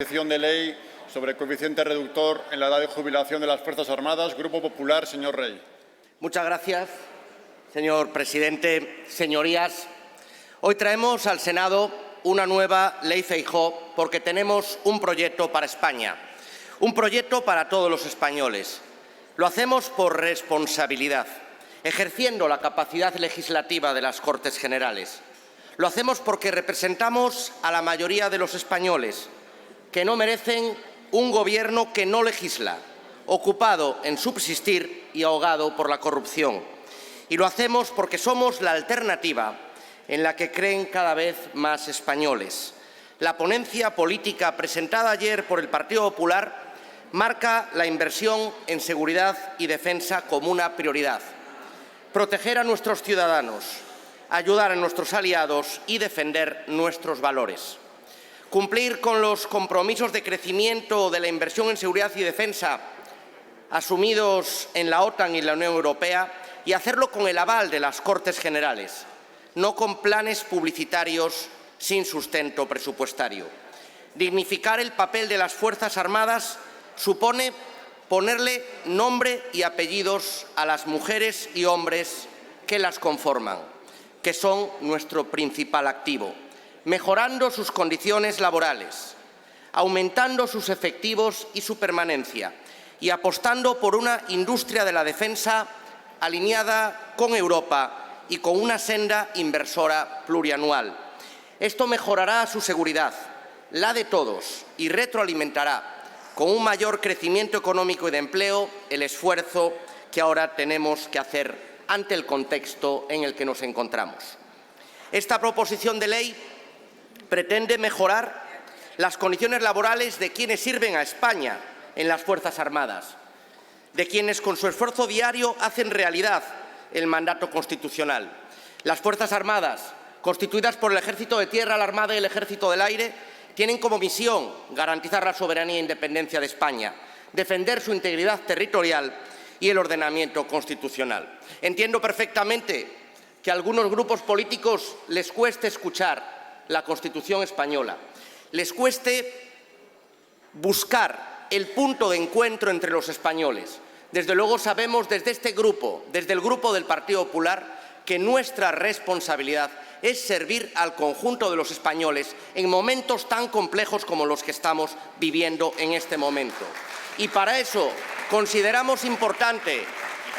Proposición de ley sobre coeficiente reductor en la edad de jubilación de las Fuerzas Armadas. Grupo Popular, señor Rey. Muchas gracias, señor presidente. Señorías, hoy traemos al Senado una nueva Ley Feijóo porque tenemos un proyecto para España, un proyecto para todos los españoles. Lo hacemos por responsabilidad, ejerciendo la capacidad legislativa de las Cortes Generales. Lo hacemos porque representamos a la mayoría de los españoles, que no merecen un gobierno que no legisla, ocupado en subsistir y ahogado por la corrupción. Y lo hacemos porque somos la alternativa en la que creen cada vez más españoles. La ponencia política presentada ayer por el Partido Popular marca la inversión en seguridad y defensa como una prioridad. Proteger a nuestros ciudadanos, ayudar a nuestros aliados y defender nuestros valores. Cumplir con los compromisos de crecimiento de la inversión en seguridad y defensa asumidos en la OTAN y la Unión Europea y hacerlo con el aval de las Cortes Generales, no con planes publicitarios sin sustento presupuestario. Dignificar el papel de las Fuerzas Armadas supone ponerle nombre y apellidos a las mujeres y hombres que las conforman, que son nuestro principal activo, mejorando sus condiciones laborales, aumentando sus efectivos y su permanencia y apostando por una industria de la defensa alineada con Europa y con una senda inversora plurianual. Esto mejorará su seguridad, la de todos, y retroalimentará con un mayor crecimiento económico y de empleo el esfuerzo que ahora tenemos que hacer ante el contexto en el que nos encontramos. Esta proposición de ley pretende mejorar las condiciones laborales de quienes sirven a España en las Fuerzas Armadas, de quienes con su esfuerzo diario hacen realidad el mandato constitucional. Las Fuerzas Armadas, constituidas por el Ejército de Tierra, la Armada y el Ejército del Aire, tienen como misión garantizar la soberanía e independencia de España, defender su integridad territorial y el ordenamiento constitucional. Entiendo perfectamente que a algunos grupos políticos les cueste escuchar la Constitución española, les cueste buscar el punto de encuentro entre los españoles. Desde luego sabemos desde este grupo, desde el Grupo del Partido Popular, que nuestra responsabilidad es servir al conjunto de los españoles en momentos tan complejos como los que estamos viviendo en este momento. Y para eso consideramos importante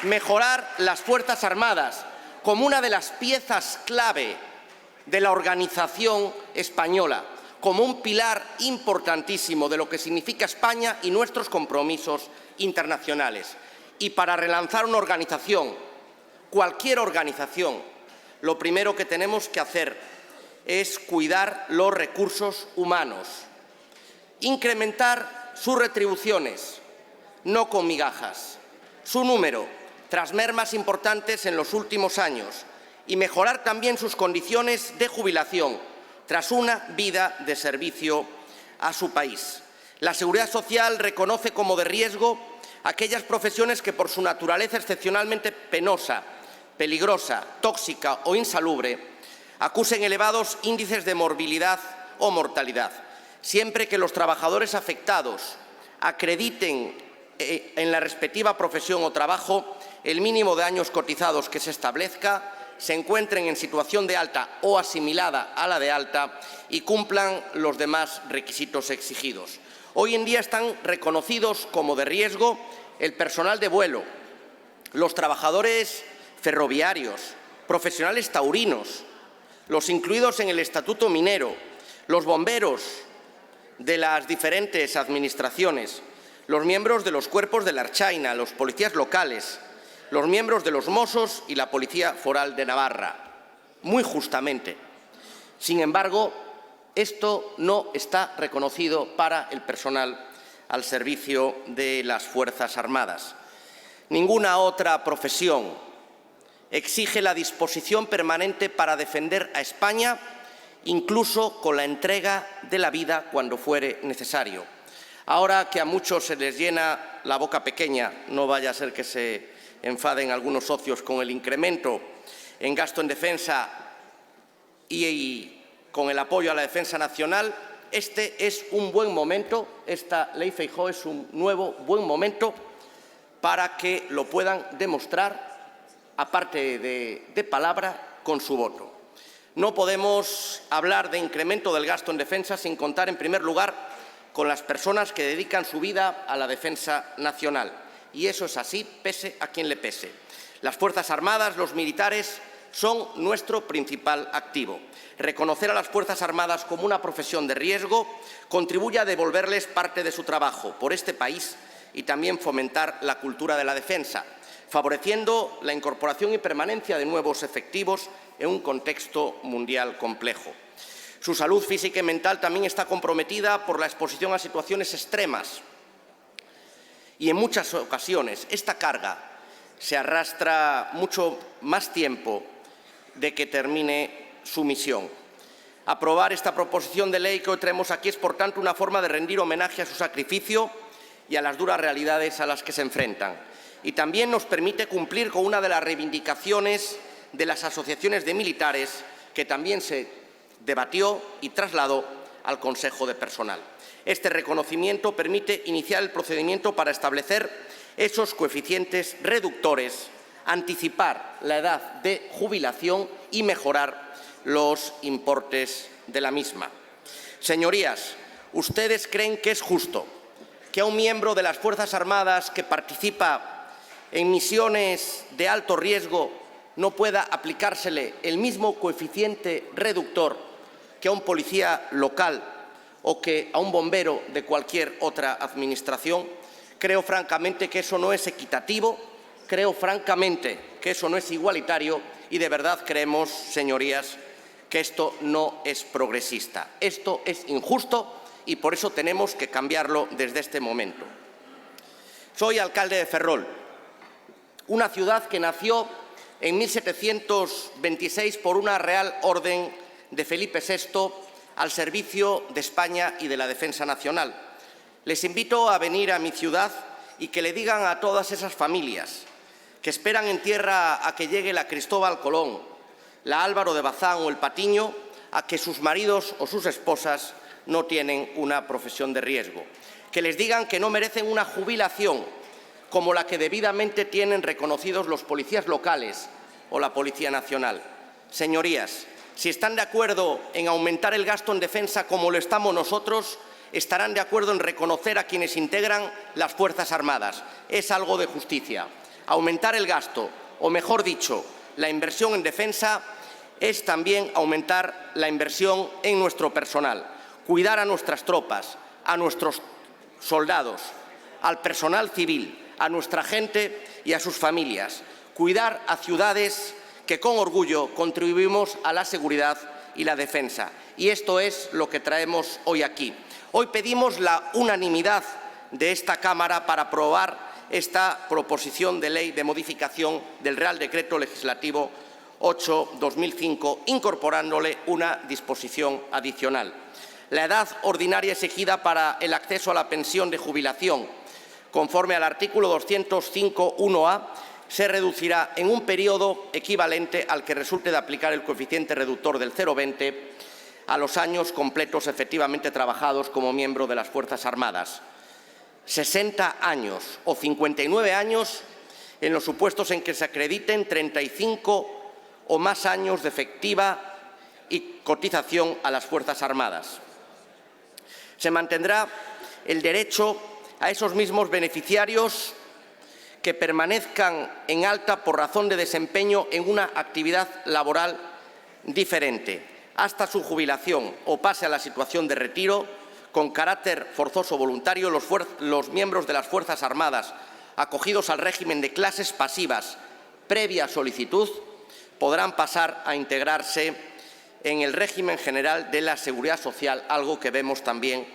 mejorar las Fuerzas Armadas como una de las piezas clave de la organización española, como un pilar importantísimo de lo que significa España y nuestros compromisos internacionales. Y para relanzar una organización, cualquier organización, lo primero que tenemos que hacer es cuidar los recursos humanos, incrementar sus retribuciones, no con migajas, su número, tras mermas importantes en los últimos años, y mejorar también sus condiciones de jubilación tras una vida de servicio a su país. La Seguridad Social reconoce como de riesgo aquellas profesiones que por su naturaleza excepcionalmente penosa, peligrosa, tóxica o insalubre acusen elevados índices de morbilidad o mortalidad. Siempre que los trabajadores afectados acrediten en la respectiva profesión o trabajo el mínimo de años cotizados que se establezca, se encuentren en situación de alta o asimilada a la de alta y cumplan los demás requisitos exigidos. Hoy en día están reconocidos como de riesgo el personal de vuelo, los trabajadores ferroviarios, profesionales taurinos, los incluidos en el Estatuto Minero, los bomberos de las diferentes administraciones, los miembros de los cuerpos de la Ertzaintza, los policías locales, los miembros de los Mossos y la Policía Foral de Navarra, muy justamente. Sin embargo, esto no está reconocido para el personal al servicio de las Fuerzas Armadas. Ninguna otra profesión exige la disposición permanente para defender a España, incluso con la entrega de la vida cuando fuere necesario. Ahora que a muchos se les llena la boca pequeña, no vaya a ser que se enfaden algunos socios con el incremento en gasto en defensa y con el apoyo a la defensa nacional, Este es un buen momento, esta Ley Feijóo es un nuevo buen momento para que lo puedan demostrar, aparte de palabra, con su voto. No podemos hablar de incremento del gasto en defensa sin contar, en primer lugar, con las personas que dedican su vida a la defensa nacional. Y eso es así, pese a quien le pese. Las Fuerzas Armadas, los militares, son nuestro principal activo. Reconocer a las Fuerzas Armadas como una profesión de riesgo contribuye a devolverles parte de su trabajo por este país y también fomentar la cultura de la defensa, favoreciendo la incorporación y permanencia de nuevos efectivos en un contexto mundial complejo. Su salud física y mental también está comprometida por la exposición a situaciones extremas y en muchas ocasiones esta carga se arrastra mucho más tiempo de que termine su misión. Aprobar esta proposición de ley que hoy traemos aquí es, por tanto, una forma de rendir homenaje a su sacrificio y a las duras realidades a las que se enfrentan. Y también nos permite cumplir con una de las reivindicaciones de las asociaciones de militares que también se debatió y trasladó al Consejo de Personal. Este reconocimiento permite iniciar el procedimiento para establecer esos coeficientes reductores, anticipar la edad de jubilación y mejorar los importes de la misma. Señorías, ¿ustedes creen que es justo que a un miembro de las Fuerzas Armadas que participa en misiones de alto riesgo no pueda aplicársele el mismo coeficiente reductor que a un policía local o que a un bombero de cualquier otra administración? Creo francamente que eso no es equitativo, creo francamente que eso no es igualitario y de verdad creemos, señorías, que esto no es progresista. Esto es injusto y por eso tenemos que cambiarlo desde este momento. Soy alcalde de Ferrol, una ciudad que nació en 1726 por una real orden de Felipe VI al servicio de España y de la defensa nacional. Les invito a venir a mi ciudad y que le digan a todas esas familias que esperan en tierra a que llegue la Cristóbal Colón, la Álvaro de Bazán o el Patiño, a que sus maridos o sus esposas no tienen una profesión de riesgo. Que les digan que no merecen una jubilación como la que debidamente tienen reconocidos los policías locales o la Policía Nacional. Señorías, si están de acuerdo en aumentar el gasto en defensa como lo estamos nosotros, estarán de acuerdo en reconocer a quienes integran las Fuerzas Armadas. Es algo de justicia. Aumentar el gasto, o mejor dicho, la inversión en defensa, es también aumentar la inversión en nuestro personal, cuidar a nuestras tropas, a nuestros soldados, al personal civil, a nuestra gente y a sus familias, cuidar a ciudades que con orgullo contribuimos a la seguridad y la defensa. Y esto es lo que traemos hoy aquí. Hoy pedimos la unanimidad de esta Cámara para aprobar esta proposición de ley de modificación del Real Decreto Legislativo 8/2005, incorporándole una disposición adicional. La edad ordinaria exigida para el acceso a la pensión de jubilación, conforme al artículo 205.1a, se reducirá en un periodo equivalente al que resulte de aplicar el coeficiente reductor del 0,20 a los años completos efectivamente trabajados como miembro de las Fuerzas Armadas. 60 años o 59 años en los supuestos en que se acrediten 35 o más años de efectiva y cotización a las Fuerzas Armadas. Se mantendrá el derecho a esos mismos beneficiarios que permanezcan en alta por razón de desempeño en una actividad laboral diferente hasta su jubilación o pase a la situación de retiro con carácter forzoso voluntario. Los miembros de las Fuerzas Armadas acogidos al régimen de clases pasivas previa solicitud podrán pasar a integrarse en el régimen general de la Seguridad Social, algo que vemos también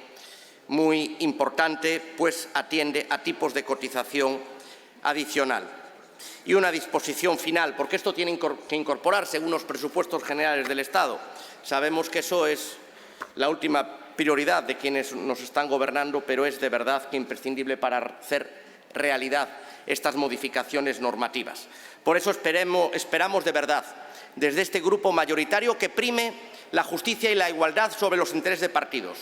muy importante, pues atiende a tipos de cotización adicional. Y una disposición final, porque esto tiene que incorporarse en unos presupuestos generales del Estado. Sabemos que eso es la última prioridad de quienes nos están gobernando, pero es de verdad que imprescindible para hacer realidad estas modificaciones normativas. Por eso esperamos de verdad, desde este grupo mayoritario, que prime la justicia y la igualdad sobre los intereses de partidos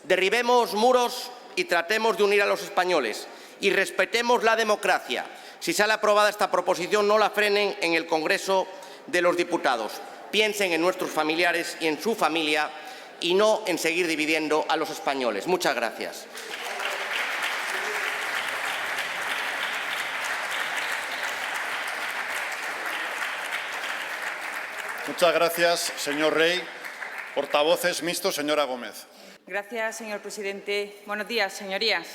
Derribemos muros y tratemos de unir a los españoles y respetemos la democracia. Si sale aprobada esta proposición, no la frenen en el Congreso de los Diputados. Piensen en nuestros familiares y en su familia y no en seguir dividiendo a los españoles. Muchas gracias. Muchas gracias, señor Rey. Portavoces mixtos, señora Gómez. Gracias, señor presidente. Buenos días, señorías.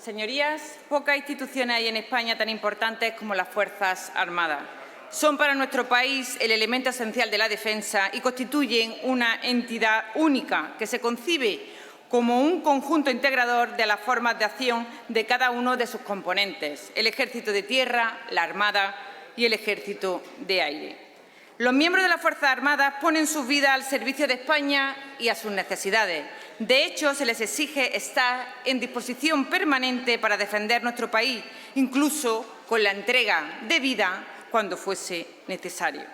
Señorías, pocas instituciones hay en España tan importantes como las Fuerzas Armadas. Son para nuestro país el elemento esencial de la defensa y constituyen una entidad única que se concibe como un conjunto integrador de las formas de acción de cada uno de sus componentes, el Ejército de Tierra, la Armada y el Ejército de Aire. Los miembros de las Fuerzas Armadas ponen sus vidas al servicio de España y a sus necesidades. De hecho, se les exige estar en disposición permanente para defender nuestro país, incluso con la entrega de vida cuando fuese necesario.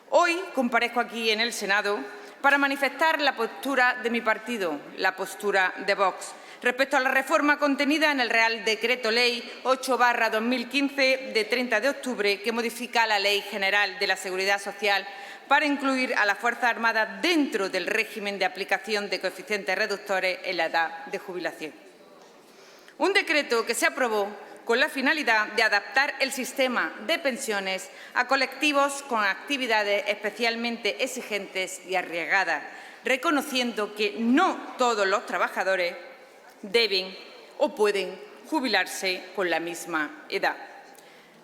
Hoy comparezco aquí en el Senado para manifestar la postura de mi partido, la postura de Vox, respecto a la reforma contenida en el Real Decreto Ley 8/2015 de 30 de octubre que modifica la Ley General de la Seguridad Social para incluir a las Fuerzas Armadas dentro del régimen de aplicación de coeficientes reductores en la edad de jubilación. Un decreto que se aprobó con la finalidad de adaptar el sistema de pensiones a colectivos con actividades especialmente exigentes y arriesgadas, reconociendo que no todos los trabajadores deben o pueden jubilarse con la misma edad.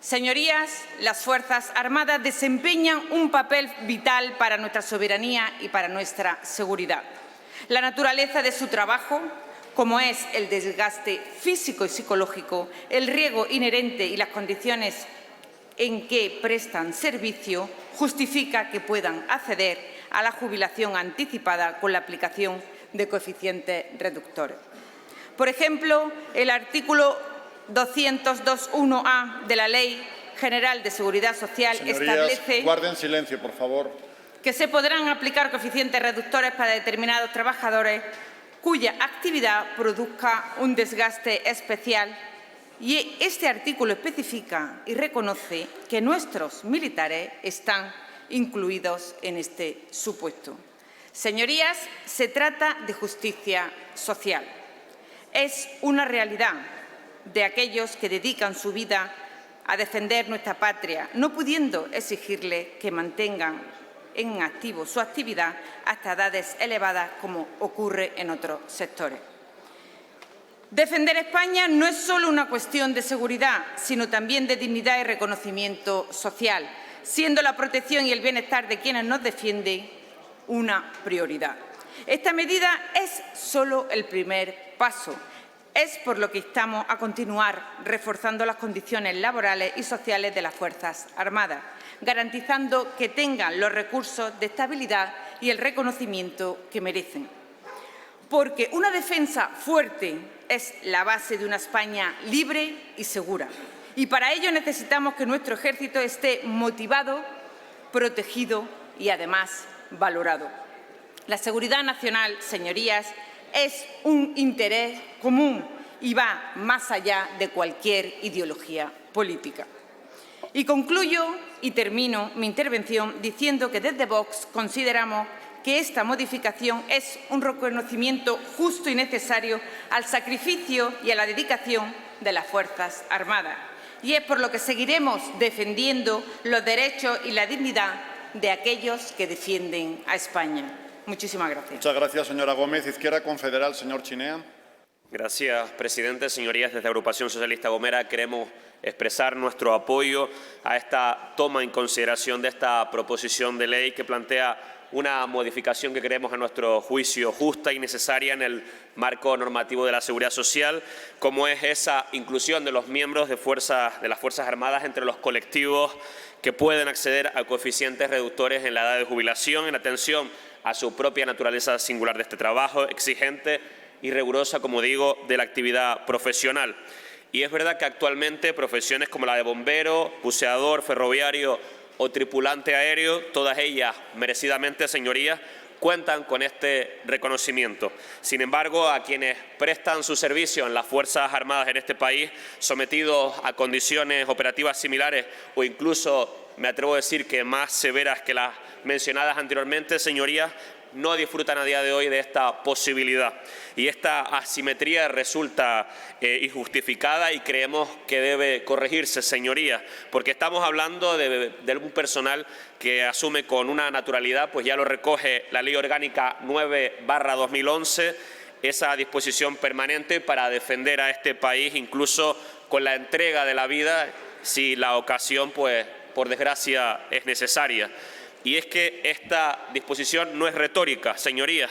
Señorías, las Fuerzas Armadas desempeñan un papel vital para nuestra soberanía y para nuestra seguridad. La naturaleza de su trabajo, como es el desgaste físico y psicológico, el riesgo inherente y las condiciones en que prestan servicio, justifica que puedan acceder a la jubilación anticipada con la aplicación de coeficientes reductores. Por ejemplo, el artículo 202.1a de la Ley General de Seguridad Social establece guarden silencio, por favor, que se podrán aplicar coeficientes reductores para determinados trabajadores cuya actividad produzca un desgaste especial, y este artículo especifica y reconoce que nuestros militares están incluidos en este supuesto. Señorías, se trata de justicia social. Es una realidad de aquellos que dedican su vida a defender nuestra patria, no pudiendo exigirle que mantengan en activo su actividad hasta edades elevadas, como ocurre en otros sectores. Defender España no es solo una cuestión de seguridad, sino también de dignidad y reconocimiento social, siendo la protección y el bienestar de quienes nos defienden una prioridad. Esta medida es solo el primer paso. Es por lo que instamos a continuar reforzando las condiciones laborales y sociales de las Fuerzas Armadas, garantizando que tengan los recursos de estabilidad y el reconocimiento que merecen. Porque una defensa fuerte es la base de una España libre y segura. Y para ello necesitamos que nuestro ejército esté motivado, protegido y, además, valorado. La seguridad nacional, señorías, es un interés común y va más allá de cualquier ideología política. Y concluyo y termino mi intervención diciendo que desde Vox consideramos que esta modificación es un reconocimiento justo y necesario al sacrificio y a la dedicación de las Fuerzas Armadas. Y es por lo que seguiremos defendiendo los derechos y la dignidad de aquellos que defienden a España. Muchísimas gracias. Muchas gracias, señora Gómez. Izquierda Confederal, señor Chinea. Gracias, presidente. Señorías, desde Agrupación Socialista Gomera queremos expresar nuestro apoyo a esta toma en consideración de esta proposición de ley que plantea una modificación que creemos a nuestro juicio justa y necesaria en el marco normativo de la seguridad social, como es esa inclusión de los miembros de las Fuerzas Armadas entre los colectivos que pueden acceder a coeficientes reductores en la edad de jubilación, en atención a su propia naturaleza singular de este trabajo, exigente y rigurosa, como digo, de la actividad profesional. Y es verdad que actualmente profesiones como la de bombero, buceador, ferroviario o tripulante aéreo, todas ellas merecidamente, señorías, cuentan con este reconocimiento. Sin embargo, a quienes prestan su servicio en las Fuerzas Armadas en este país, sometidos a condiciones operativas similares o incluso, me atrevo a decir, que más severas que las mencionadas anteriormente, señorías, no disfrutan a día de hoy de esta posibilidad. Y esta asimetría resulta injustificada y creemos que debe corregirse, señorías, porque estamos hablando de un personal que asume con una naturalidad, pues ya lo recoge la Ley Orgánica 9/2011, esa disposición permanente para defender a este país, incluso con la entrega de la vida, si la ocasión, pues, por desgracia, es necesaria. Y es que esta disposición no es retórica, señorías,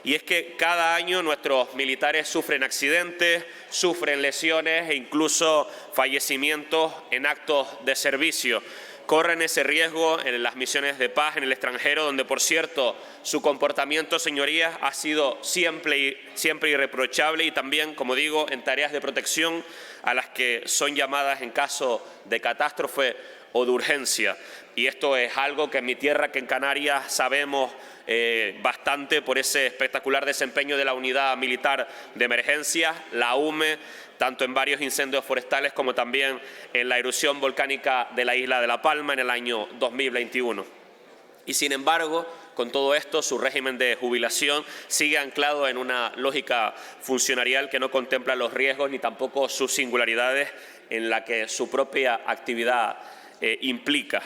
y es que cada año nuestros militares sufren accidentes, sufren lesiones e incluso fallecimientos en actos de servicio. Corren ese riesgo en las misiones de paz en el extranjero, donde, por cierto, su comportamiento, señorías, ha sido siempre irreprochable y también, como digo, en tareas de protección a las que son llamadas en caso de catástrofe o de urgencia. Y esto es algo que en mi tierra, que en Canarias, sabemos bastante por ese espectacular desempeño de la Unidad Militar de Emergencias, la UME, tanto en varios incendios forestales como también en la erupción volcánica de la isla de La Palma en el año 2021. Y sin embargo, con todo esto, su régimen de jubilación sigue anclado en una lógica funcionarial que no contempla los riesgos ni tampoco sus singularidades en la que su propia actividad implica.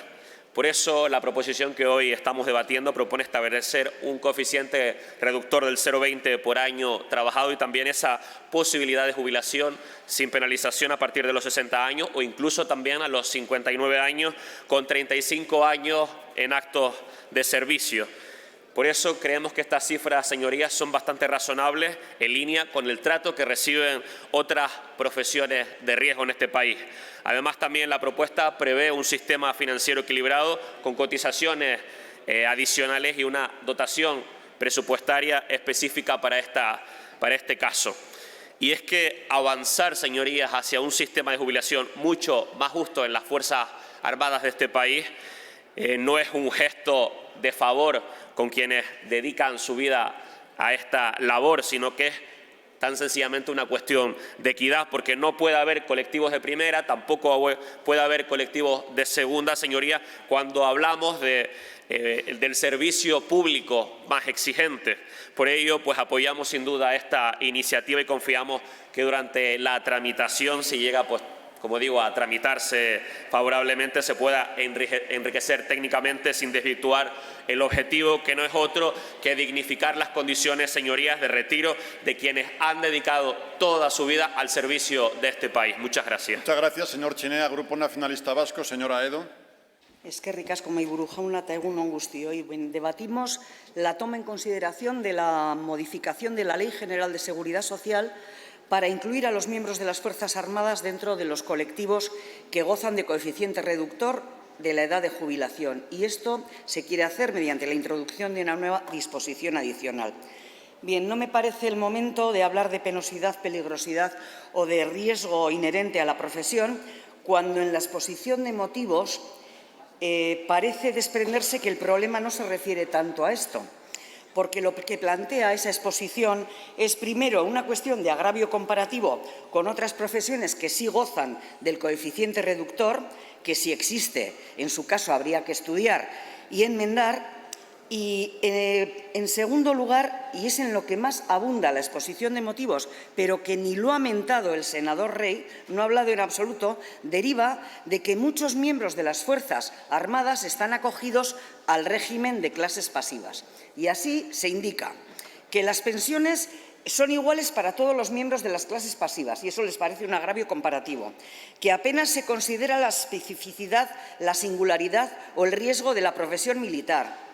Por eso, la proposición que hoy estamos debatiendo propone establecer un coeficiente reductor del 0,20 por año trabajado y también esa posibilidad de jubilación sin penalización a partir de los 60 años o incluso también a los 59 años con 35 años en actos de servicio. Por eso creemos que estas cifras, señorías, son bastante razonables en línea con el trato que reciben otras profesiones de riesgo en este país. Además, también la propuesta prevé un sistema financiero equilibrado con cotizaciones adicionales y una dotación presupuestaria específica para este caso. Y es que avanzar, señorías, hacia un sistema de jubilación mucho más justo en las Fuerzas Armadas de este país no es un gesto de favor con quienes dedican su vida a esta labor, sino que es tan sencillamente una cuestión de equidad, porque no puede haber colectivos de primera, tampoco puede haber colectivos de segunda, señoría, cuando hablamos del servicio público más exigente. Por ello, pues apoyamos sin duda esta iniciativa y confiamos que durante la tramitación, si llega, pues, como digo, a tramitarse favorablemente, se pueda enriquecer técnicamente sin desvirtuar el objetivo, que no es otro que dignificar las condiciones, señorías, de retiro de quienes han dedicado toda su vida al servicio de este país. Muchas gracias. Muchas gracias, señor Chinea. Grupo Nacionalista Vasco, señora Edo. Eskerrik asko mahaiburu jauna eta egun on guztioi. Debatimos la toma en consideración de la modificación de la Ley General de Seguridad Social para incluir a los miembros de las Fuerzas Armadas dentro de los colectivos que gozan de coeficiente reductor de la edad de jubilación. Y esto se quiere hacer mediante la introducción de una nueva disposición adicional. Bien, no me parece el momento de hablar de penosidad, peligrosidad o de riesgo inherente a la profesión, cuando en la exposición de motivos parece desprenderse que el problema no se refiere tanto a esto, porque lo que plantea esa exposición es, primero, una cuestión de agravio comparativo con otras profesiones que sí gozan del coeficiente reductor, que si existe, en su caso habría que estudiar y enmendar. Y, en segundo lugar, y es en lo que más abunda la exposición de motivos, pero que ni lo ha mentado el senador Rey, no ha hablado en absoluto, deriva de que muchos miembros de las Fuerzas Armadas están acogidos al régimen de clases pasivas. Y así se indica que las pensiones son iguales para todos los miembros de las clases pasivas, y eso les parece un agravio comparativo, que apenas se considera la especificidad, la singularidad o el riesgo de la profesión militar,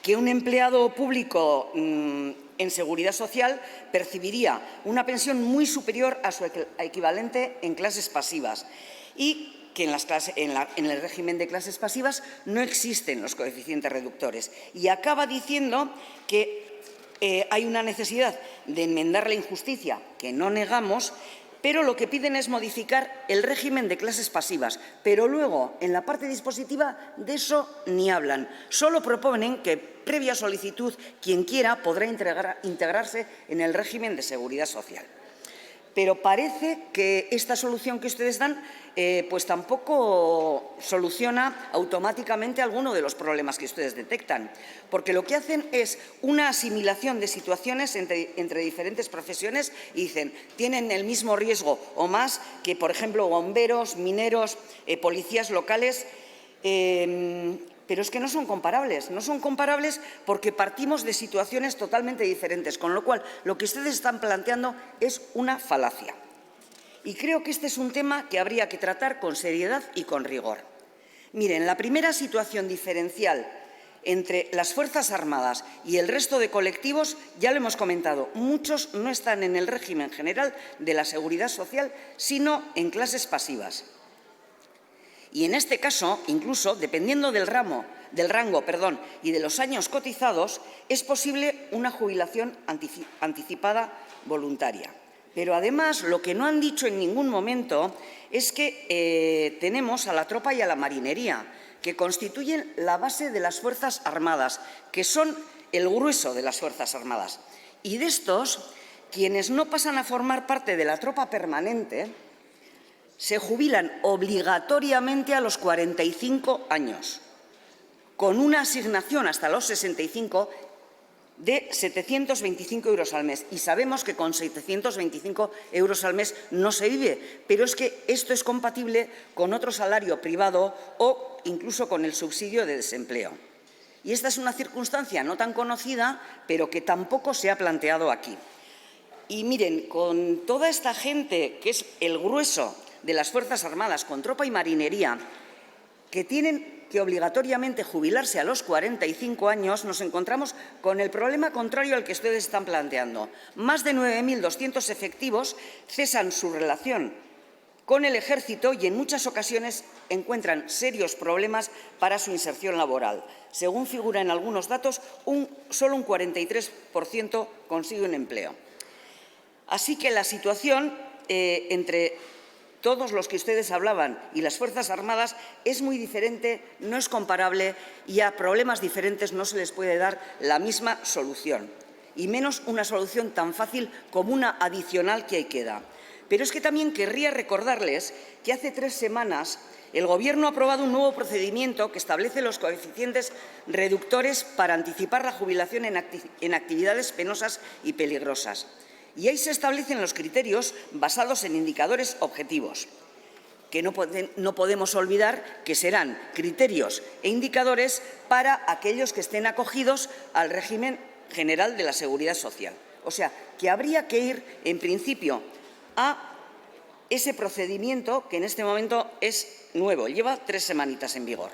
que un empleado público en seguridad social percibiría una pensión muy superior a su equivalente en clases pasivas y que en el régimen de clases pasivas no existen los coeficientes reductores. Y acaba diciendo que hay una necesidad de enmendar la injusticia, que no negamos, pero lo que piden es modificar el régimen de clases pasivas. Pero luego, en la parte dispositiva, de eso ni hablan. Solo proponen que, previa solicitud, quien quiera podrá integrarse en el régimen de seguridad social. Pero parece que esta solución que ustedes dan pues tampoco soluciona automáticamente alguno de los problemas que ustedes detectan, porque lo que hacen es una asimilación de situaciones entre diferentes profesiones y dicen tienen el mismo riesgo o más que, por ejemplo, bomberos, mineros, policías locales. Pero es que no son comparables porque partimos de situaciones totalmente diferentes, con lo cual lo que ustedes están planteando es una falacia. Y creo que este es un tema que habría que tratar con seriedad y con rigor. Miren, la primera situación diferencial entre las Fuerzas Armadas y el resto de colectivos, ya lo hemos comentado, muchos no están en el régimen general de la Seguridad Social, sino en clases pasivas. Y en este caso, incluso, dependiendo del rango y de los años cotizados, es posible una jubilación anticipada voluntaria. Pero además, lo que no han dicho en ningún momento es que tenemos a la tropa y a la marinería, que constituyen la base de las Fuerzas Armadas, que son el grueso de las Fuerzas Armadas. Y de estos, quienes no pasan a formar parte de la tropa permanente se jubilan obligatoriamente a los 45 años, con una asignación hasta los 65 de 725 euros al mes. Y sabemos que con 725 euros al mes no se vive, pero es que esto es compatible con otro salario privado o incluso con el subsidio de desempleo. Y esta es una circunstancia no tan conocida, pero que tampoco se ha planteado aquí. Y miren, con toda esta gente, que es el grueso de las Fuerzas Armadas, con tropa y marinería, que tienen que obligatoriamente jubilarse a los 45 años, nos encontramos con el problema contrario al que ustedes están planteando. Más de 9.200 efectivos cesan su relación con el Ejército y en muchas ocasiones encuentran serios problemas para su inserción laboral. Según figura en algunos datos, solo un 43% consigue un empleo. Así que la situación entre todos los que ustedes hablaban y las Fuerzas Armadas es muy diferente, no es comparable y a problemas diferentes no se les puede dar la misma solución, y menos una solución tan fácil como una adicional que ahí queda. Pero es que también querría recordarles que hace 3 semanas el Gobierno ha aprobado un nuevo procedimiento que establece los coeficientes reductores para anticipar la jubilación en actividades penosas y peligrosas. Y ahí se establecen los criterios basados en indicadores objetivos, que no podemos olvidar que serán criterios e indicadores para aquellos que estén acogidos al régimen general de la Seguridad Social. O sea, que habría que ir, en principio, a ese procedimiento que en este momento es nuevo, lleva 3 semanitas en vigor.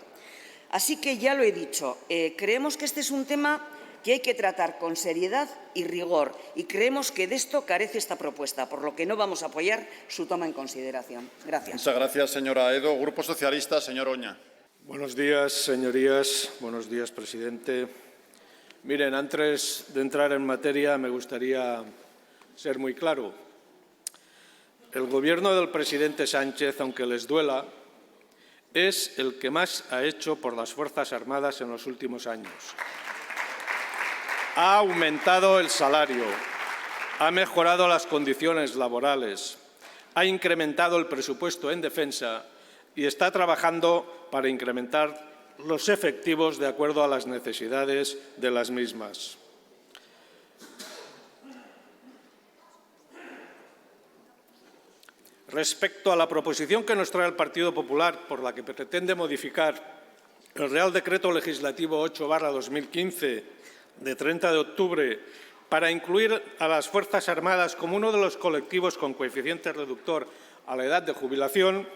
Así que ya lo he dicho, creemos que este es un tema que hay que tratar con seriedad y rigor, y creemos que de esto carece esta propuesta, por lo que no vamos a apoyar su toma en consideración. Gracias. Muchas gracias, señora Aedo. Grupo Socialista, señor Oña. Buenos días, señorías. Buenos días, presidente. Miren, antes de entrar en materia, me gustaría ser muy claro. El Gobierno del presidente Sánchez, aunque les duela, es el que más ha hecho por las Fuerzas Armadas en los últimos años. Ha aumentado el salario, ha mejorado las condiciones laborales, ha incrementado el presupuesto en defensa y está trabajando para incrementar los efectivos de acuerdo a las necesidades de las mismas. Respecto a la proposición que nos trae el Partido Popular, por la que pretende modificar el Real Decreto Legislativo 8/2015, de 30 de octubre, para incluir a las Fuerzas Armadas como uno de los colectivos con coeficiente reductor a la edad de jubilación,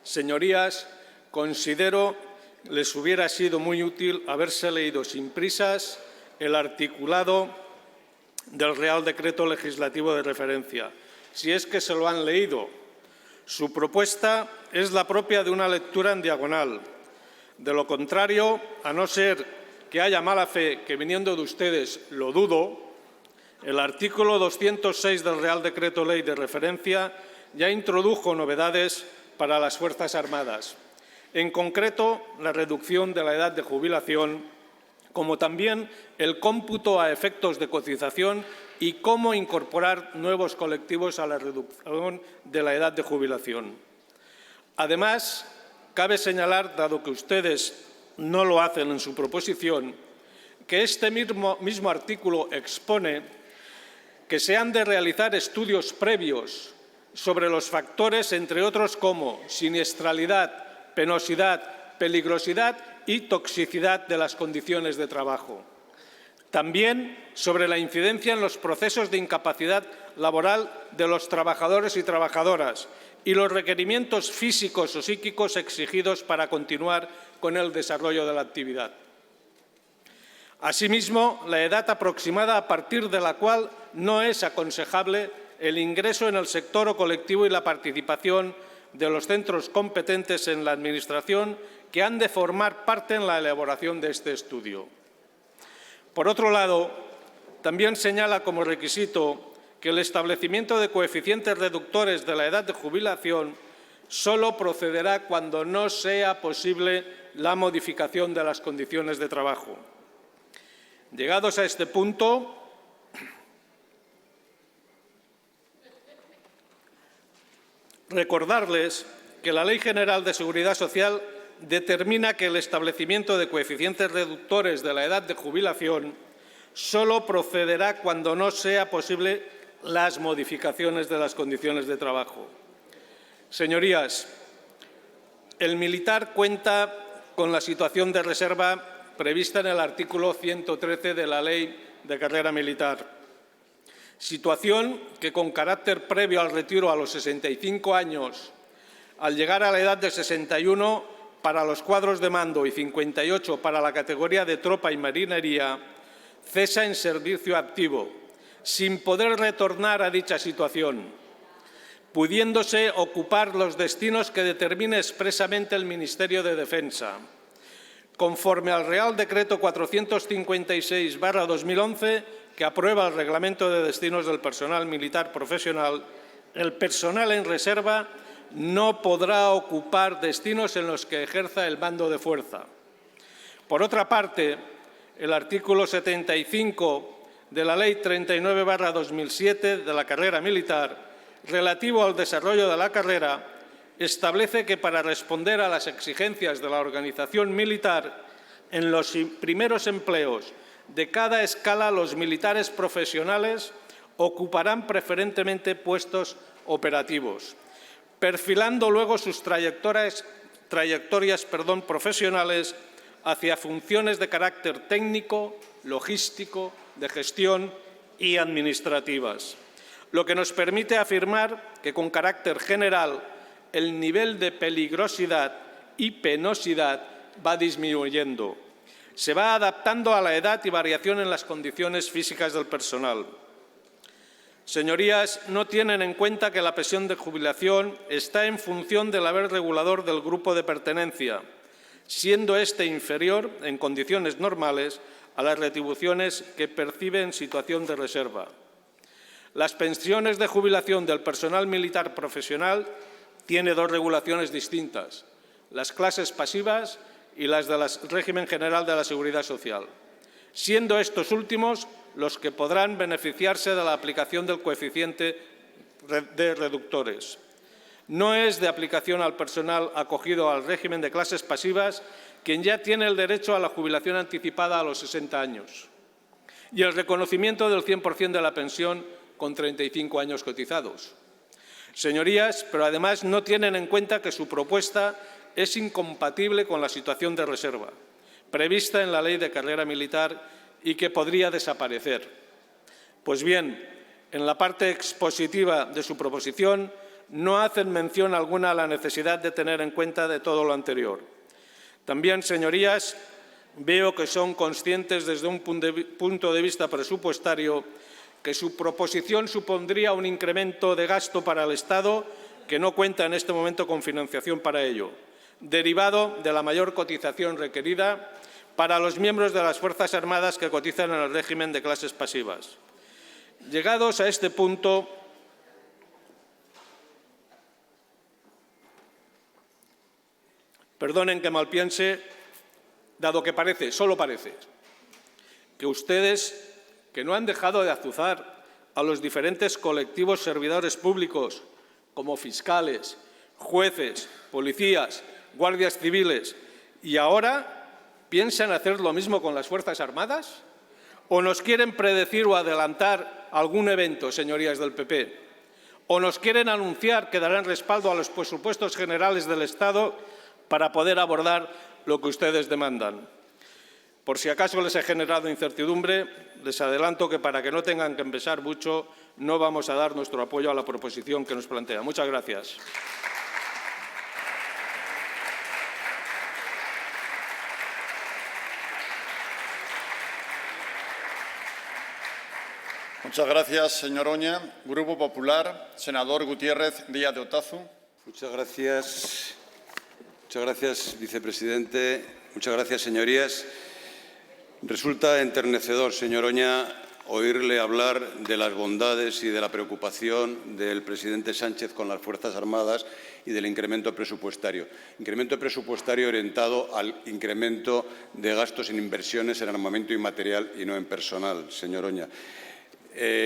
señorías, considero que les hubiera sido muy útil haberse leído sin prisas el articulado del Real Decreto Legislativo de referencia, si es que se lo han leído. Su propuesta es la propia de una lectura en diagonal. De lo contrario, a no ser que haya mala fe, que viniendo de ustedes lo dudo, El artículo 206 del Real Decreto Ley de referencia ya introdujo novedades para las Fuerzas Armadas, en concreto la reducción de la edad de jubilación, como también el cómputo a efectos de cotización y cómo incorporar nuevos colectivos a la reducción de la edad de jubilación. Además, cabe señalar, dado que ustedes no lo hacen en su proposición, que este mismo artículo expone que se han de realizar estudios previos sobre los factores, entre otros, como siniestralidad, penosidad, peligrosidad y toxicidad de las condiciones de trabajo. También sobre la incidencia en los procesos de incapacidad laboral de los trabajadores y trabajadoras y los requerimientos físicos o psíquicos exigidos para continuar con el desarrollo de la actividad. Asimismo, la edad aproximada a partir de la cual no es aconsejable el ingreso en el sector o colectivo y la participación de los centros competentes en la Administración que han de formar parte en la elaboración de este estudio. Por otro lado, también señala como requisito que el establecimiento de coeficientes reductores de la edad de jubilación solo procederá cuando no sea posible la modificación de las condiciones de trabajo. Llegados a este punto, recordarles que la Ley General de Seguridad Social determina que el establecimiento de coeficientes reductores de la edad de jubilación solo procederá cuando no sea posible las modificaciones de las condiciones de trabajo. Señorías, el militar cuenta con la situación de reserva prevista en el artículo 113 de la Ley de Carrera Militar, situación que con carácter previo al retiro a los 65 años, al llegar a la edad de 61 para los cuadros de mando y 58 para la categoría de tropa y marinería, cesa en servicio activo, sin poder retornar a dicha situación, pudiéndose ocupar los destinos que determine expresamente el Ministerio de Defensa. Conforme al Real Decreto 456/2011, que aprueba el Reglamento de Destinos del Personal Militar Profesional, el personal en reserva no podrá ocupar destinos en los que ejerza el mando de fuerza. Por otra parte, el artículo 75 de la Ley 39/2007 de la carrera militar, relativo al desarrollo de la carrera, establece que para responder a las exigencias de la organización militar en los primeros empleos de cada escala, los militares profesionales ocuparán preferentemente puestos operativos, perfilando luego sus trayectorias profesionales hacia funciones de carácter técnico, logístico, de gestión y administrativas, lo que nos permite afirmar que con carácter general el nivel de peligrosidad y penosidad va disminuyendo. Se va adaptando a la edad y variación en las condiciones físicas del personal. Señorías, no tienen en cuenta que la pensión de jubilación está en función del haber regulador del grupo de pertenencia, siendo este inferior, en condiciones normales, a las retribuciones que percibe en situación de reserva. Las pensiones de jubilación del personal militar profesional tiene dos regulaciones distintas, las clases pasivas y las del régimen general de la Seguridad Social, siendo estos últimos los que podrán beneficiarse de la aplicación del coeficiente de reductores. No es de aplicación al personal acogido al régimen de clases pasivas quien ya tiene el derecho a la jubilación anticipada a los 60 años y el reconocimiento del 100% de la pensión con 35 años cotizados. Señorías, pero además no tienen en cuenta que su propuesta es incompatible con la situación de reserva, prevista en la Ley de Carrera Militar y que podría desaparecer. Pues bien, en la parte expositiva de su proposición no hacen mención alguna a la necesidad de tener en cuenta de todo lo anterior. También, señorías, veo que son conscientes desde un punto de vista presupuestario que su proposición supondría un incremento de gasto para el Estado que no cuenta en este momento con financiación para ello, derivado de la mayor cotización requerida para los miembros de las Fuerzas Armadas que cotizan en el régimen de clases pasivas. Llegados a este punto, perdonen que malpiense, dado que parece, solo parece, que ustedes, que no han dejado de azuzar a los diferentes colectivos servidores públicos, como fiscales, jueces, policías, guardias civiles, y ahora piensan hacer lo mismo con las Fuerzas Armadas, ¿o nos quieren predecir o adelantar algún evento, señorías del PP? ¿O nos quieren anunciar que darán respaldo a los presupuestos generales del Estado para poder abordar lo que ustedes demandan? Por si acaso les he generado incertidumbre, les adelanto que para que no tengan que pensar mucho, no vamos a dar nuestro apoyo a la proposición que nos plantea. Muchas gracias. Muchas gracias, señor Oña. Grupo Popular, senador Gutiérrez Díaz de Otazu. Muchas gracias, vicepresidente. Muchas gracias, señorías. Resulta enternecedor, señor Oña, oírle hablar de las bondades y de la preocupación del presidente Sánchez con las Fuerzas Armadas y del incremento presupuestario. Incremento presupuestario orientado al incremento de gastos en inversiones en armamento y material y no en personal, señor Oña.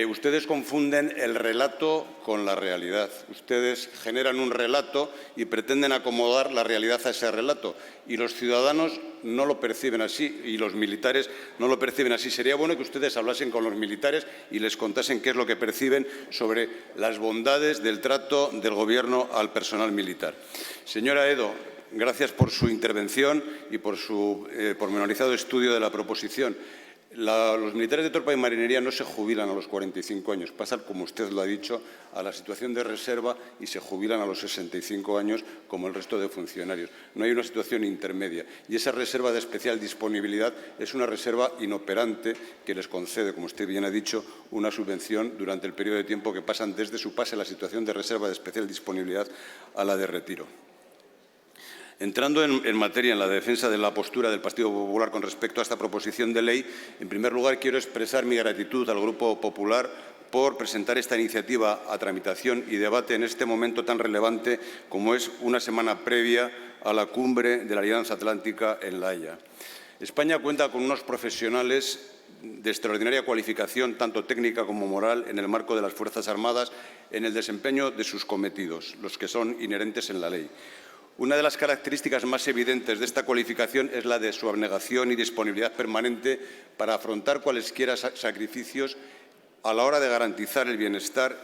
Ustedes confunden el relato con la realidad. Ustedes generan un relato y pretenden acomodar la realidad a ese relato. Y los ciudadanos no lo perciben así y los militares no lo perciben así. Sería bueno que ustedes hablasen con los militares y les contasen qué es lo que perciben sobre las bondades del trato del Gobierno al personal militar. Señora Edo, gracias por su intervención y por su pormenorizado estudio de la proposición. Los militares de tropa y marinería no se jubilan a los 45 años, pasan, como usted lo ha dicho, a la situación de reserva y se jubilan a los 65 años como el resto de funcionarios. No hay una situación intermedia. Y esa reserva de especial disponibilidad es una reserva inoperante que les concede, como usted bien ha dicho, una subvención durante el periodo de tiempo que pasan desde su pase a la situación de reserva de especial disponibilidad a la de retiro. Entrando en materia en la defensa de la postura del Partido Popular con respecto a esta proposición de ley, en primer lugar quiero expresar mi gratitud al Grupo Popular por presentar esta iniciativa a tramitación y debate en este momento tan relevante como es una semana previa a la cumbre de la Alianza Atlántica en La Haya. España cuenta con unos profesionales de extraordinaria cualificación, tanto técnica como moral, en el marco de las Fuerzas Armadas, en el desempeño de sus cometidos, los que son inherentes en la ley. Una de las características más evidentes de esta cualificación es la de su abnegación y disponibilidad permanente para afrontar cualesquiera sacrificios a la hora de garantizar el bienestar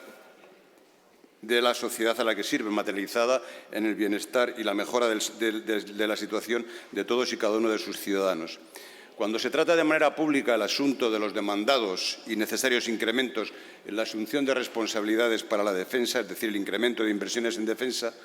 de la sociedad a la que sirve, materializada en el bienestar y la mejora de la situación de todos y cada uno de sus ciudadanos. Cuando se trata de manera pública el asunto de los demandados y necesarios incrementos en la asunción de responsabilidades para la defensa, es decir, el incremento de inversiones en defensa,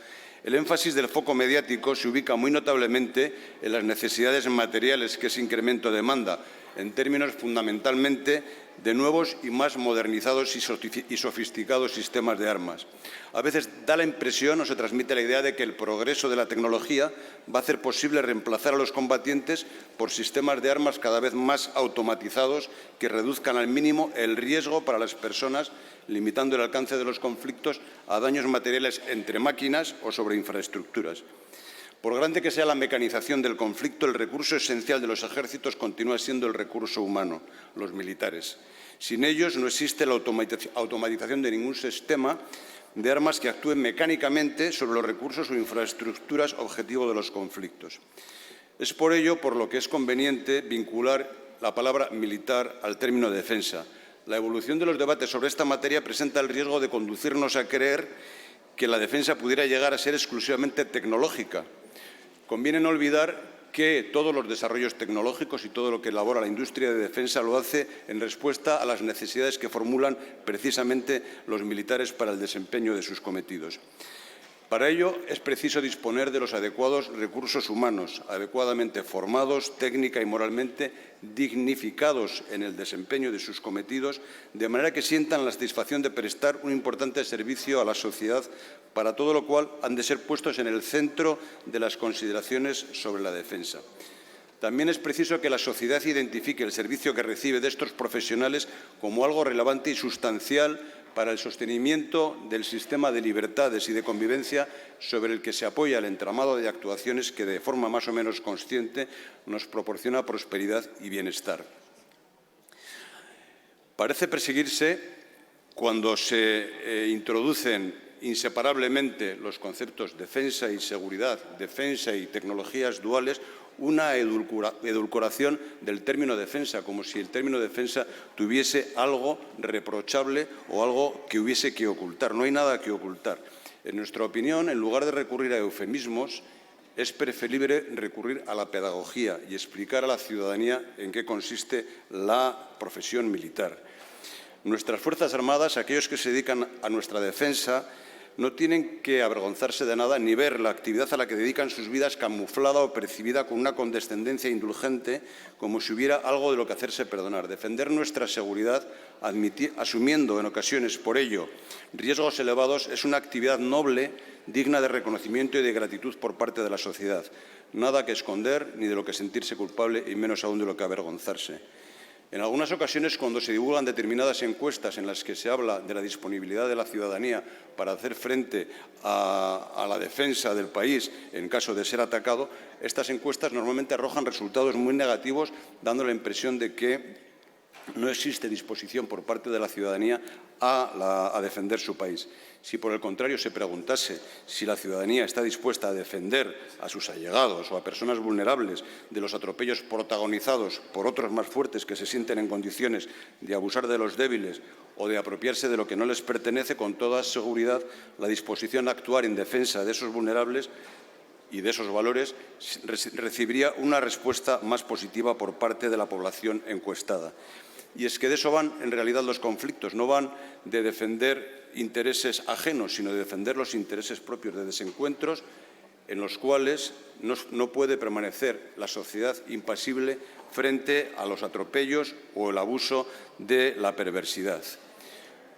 el énfasis del foco mediático se ubica muy notablemente en las necesidades materiales que ese incremento demanda, en términos fundamentalmente de nuevos y más modernizados y sofisticados sistemas de armas. A veces da la impresión o se transmite la idea de que el progreso de la tecnología va a hacer posible reemplazar a los combatientes por sistemas de armas cada vez más automatizados que reduzcan al mínimo el riesgo para las personas, limitando el alcance de los conflictos a daños materiales entre máquinas o sobre infraestructuras. Por grande que sea la mecanización del conflicto, el recurso esencial de los ejércitos continúa siendo el recurso humano, los militares. Sin ellos no existe la automatización de ningún sistema de armas que actúen mecánicamente sobre los recursos o infraestructuras objetivo de los conflictos. Es por ello por lo que es conveniente vincular la palabra militar al término defensa. La evolución de los debates sobre esta materia presenta el riesgo de conducirnos a creer que la defensa pudiera llegar a ser exclusivamente tecnológica. Conviene no olvidar que todos los desarrollos tecnológicos y todo lo que elabora la industria de defensa lo hace en respuesta a las necesidades que formulan precisamente los militares para el desempeño de sus cometidos. Para ello es preciso disponer de los adecuados recursos humanos, adecuadamente formados, técnica y moralmente dignificados en el desempeño de sus cometidos, de manera que sientan la satisfacción de prestar un importante servicio a la sociedad, para todo lo cual han de ser puestos en el centro de las consideraciones sobre la defensa. También es preciso que la sociedad identifique el servicio que recibe de estos profesionales como algo relevante y sustancial para el sostenimiento del sistema de libertades y de convivencia sobre el que se apoya el entramado de actuaciones que, de forma más o menos consciente, nos proporciona prosperidad y bienestar. Parece perseguirse, cuando se introducen inseparablemente los conceptos defensa y seguridad, defensa y tecnologías duales, una edulcoración del término defensa, como si el término defensa tuviese algo reprochable o algo que hubiese que ocultar. No hay nada que ocultar. En nuestra opinión, en lugar de recurrir a eufemismos, es preferible recurrir a la pedagogía y explicar a la ciudadanía en qué consiste la profesión militar. Nuestras Fuerzas Armadas, aquellos que se dedican a nuestra defensa, no tienen que avergonzarse de nada ni ver la actividad a la que dedican sus vidas camuflada o percibida con una condescendencia indulgente, como si hubiera algo de lo que hacerse perdonar. Defender nuestra seguridad, asumiendo en ocasiones por ello riesgos elevados, es una actividad noble, digna de reconocimiento y de gratitud por parte de la sociedad. Nada que esconder, ni de lo que sentirse culpable, y menos aún de lo que avergonzarse. En algunas ocasiones, cuando se divulgan determinadas encuestas en las que se habla de la disponibilidad de la ciudadanía para hacer frente a la defensa del país en caso de ser atacado, estas encuestas normalmente arrojan resultados muy negativos, dando la impresión de que no existe disposición por parte de la ciudadanía a defender su país. Si, por el contrario, se preguntase si la ciudadanía está dispuesta a defender a sus allegados o a personas vulnerables de los atropellos protagonizados por otros más fuertes que se sienten en condiciones de abusar de los débiles o de apropiarse de lo que no les pertenece, con toda seguridad la disposición a actuar en defensa de esos vulnerables y de esos valores recibiría una respuesta más positiva por parte de la población encuestada. Y es que de eso van, en realidad, los conflictos. No van de defender intereses ajenos, sino de defender los intereses propios, de desencuentros en los cuales no puede permanecer la sociedad impasible frente a los atropellos o el abuso de la perversidad.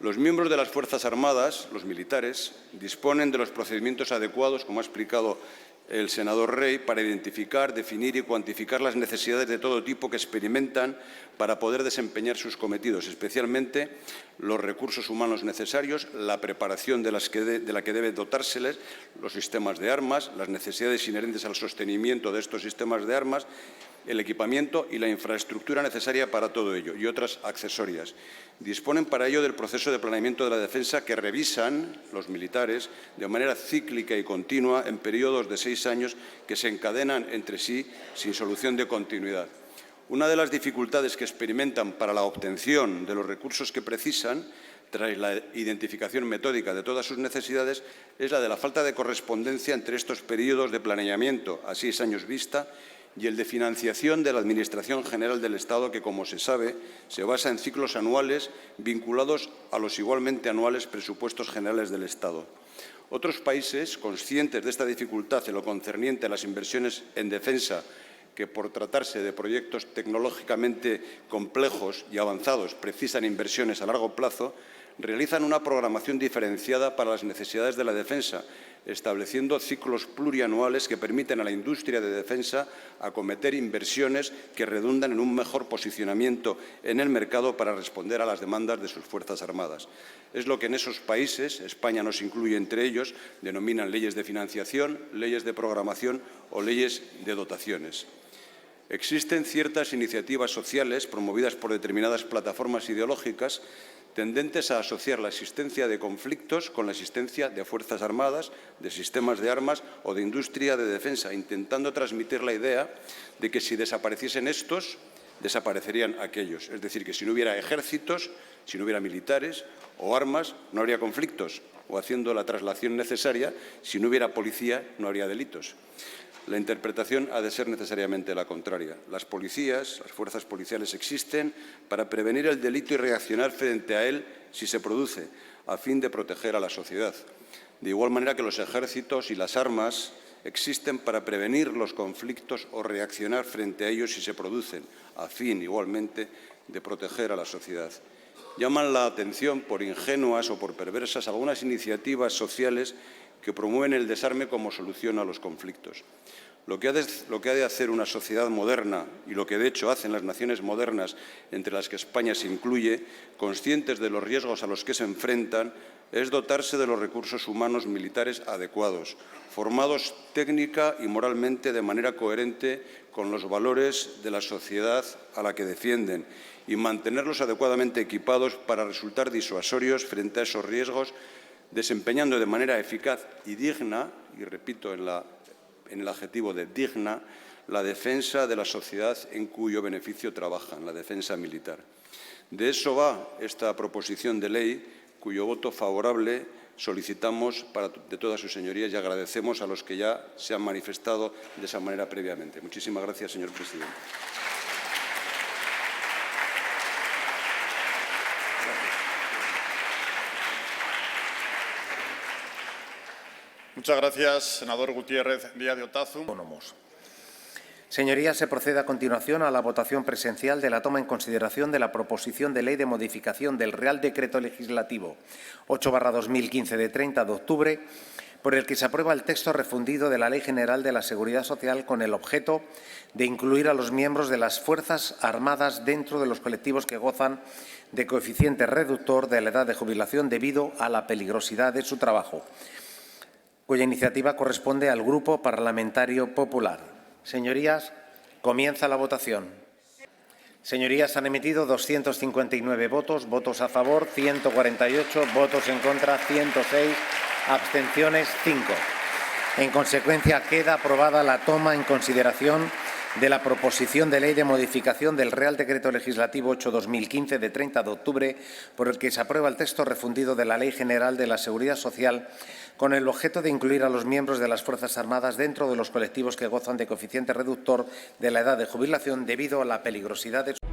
Los miembros de las Fuerzas Armadas, los militares, disponen de los procedimientos adecuados, como ha explicado el senador Rey, para identificar, definir y cuantificar las necesidades de todo tipo que experimentan para poder desempeñar sus cometidos, especialmente los recursos humanos necesarios, la preparación de la que debe dotárseles, los sistemas de armas, las necesidades inherentes al sostenimiento de estos sistemas de armas, el equipamiento y la infraestructura necesaria para todo ello, y otras accesorias. Disponen para ello del proceso de planeamiento de la defensa que revisan los militares de manera cíclica y continua en periodos de 6 años que se encadenan entre sí sin solución de continuidad. Una de las dificultades que experimentan para la obtención de los recursos que precisan, tras la identificación metódica de todas sus necesidades, es la de la falta de correspondencia entre estos periodos de planeamiento a 6 años vista y el de financiación de la Administración General del Estado, que, como se sabe, se basa en ciclos anuales vinculados a los igualmente anuales presupuestos generales del Estado. Otros países, conscientes de esta dificultad en lo concerniente a las inversiones en defensa, que por tratarse de proyectos tecnológicamente complejos y avanzados precisan inversiones a largo plazo, realizan una programación diferenciada para las necesidades de la defensa, estableciendo ciclos plurianuales que permiten a la industria de defensa acometer inversiones que redundan en un mejor posicionamiento en el mercado para responder a las demandas de sus Fuerzas Armadas. Es lo que en esos países, España no se incluye entre ellos, denominan leyes de financiación, leyes de programación o leyes de dotaciones. Existen ciertas iniciativas sociales promovidas por determinadas plataformas ideológicas tendentes a asociar la existencia de conflictos con la existencia de Fuerzas Armadas, de sistemas de armas o de industria de defensa, intentando transmitir la idea de que si desapareciesen estos, desaparecerían aquellos. Es decir, que si no hubiera ejércitos, si no hubiera militares o armas, no habría conflictos. O, haciendo la traslación necesaria, si no hubiera policía, no habría delitos. La interpretación ha de ser necesariamente la contraria. Las policías, las fuerzas policiales existen para prevenir el delito y reaccionar frente a él si se produce, a fin de proteger a la sociedad. De igual manera que los ejércitos y las armas existen para prevenir los conflictos o reaccionar frente a ellos si se producen, a fin, igualmente, de proteger a la sociedad. Llaman la atención, por ingenuas o por perversas, algunas iniciativas sociales que promueven el desarme como solución a los conflictos. Lo que ha de hacer una sociedad moderna, y lo que de hecho hacen las naciones modernas, entre las que España se incluye, conscientes de los riesgos a los que se enfrentan, es dotarse de los recursos humanos militares adecuados, formados técnica y moralmente de manera coherente con los valores de la sociedad a la que defienden, y mantenerlos adecuadamente equipados para resultar disuasorios frente a esos riesgos, desempeñando de manera eficaz y digna, y repito en el adjetivo de digna, la defensa de la sociedad en cuyo beneficio trabajan, la defensa militar. De eso va esta proposición de ley, cuyo voto favorable solicitamos de todas sus señorías y agradecemos a los que ya se han manifestado de esa manera previamente. Muchísimas gracias, señor presidente. Muchas gracias, senador Gutiérrez Díaz de Otazu. Señorías, se procede a continuación a la votación presencial de la toma en consideración de la proposición de ley de modificación del Real Decreto Legislativo 8/2015 de 30 de octubre, por el que se aprueba el texto refundido de la Ley General de la Seguridad Social con el objeto de incluir a los miembros de las Fuerzas Armadas dentro de los colectivos que gozan de coeficiente reductor de la edad de jubilación debido a la peligrosidad de su trabajo, cuya iniciativa corresponde al Grupo Parlamentario Popular. Señorías, comienza la votación. Señorías, han emitido 259 votos, votos a favor 148, votos en contra 106, abstenciones 5. En consecuencia, queda aprobada la toma en consideración de la proposición de ley de modificación del Real Decreto Legislativo 8/2015 de 30 de octubre, por el que se aprueba el texto refundido de la Ley General de la Seguridad Social con el objeto de incluir a los miembros de las Fuerzas Armadas dentro de los colectivos que gozan de coeficiente reductor de la edad de jubilación debido a la peligrosidad de su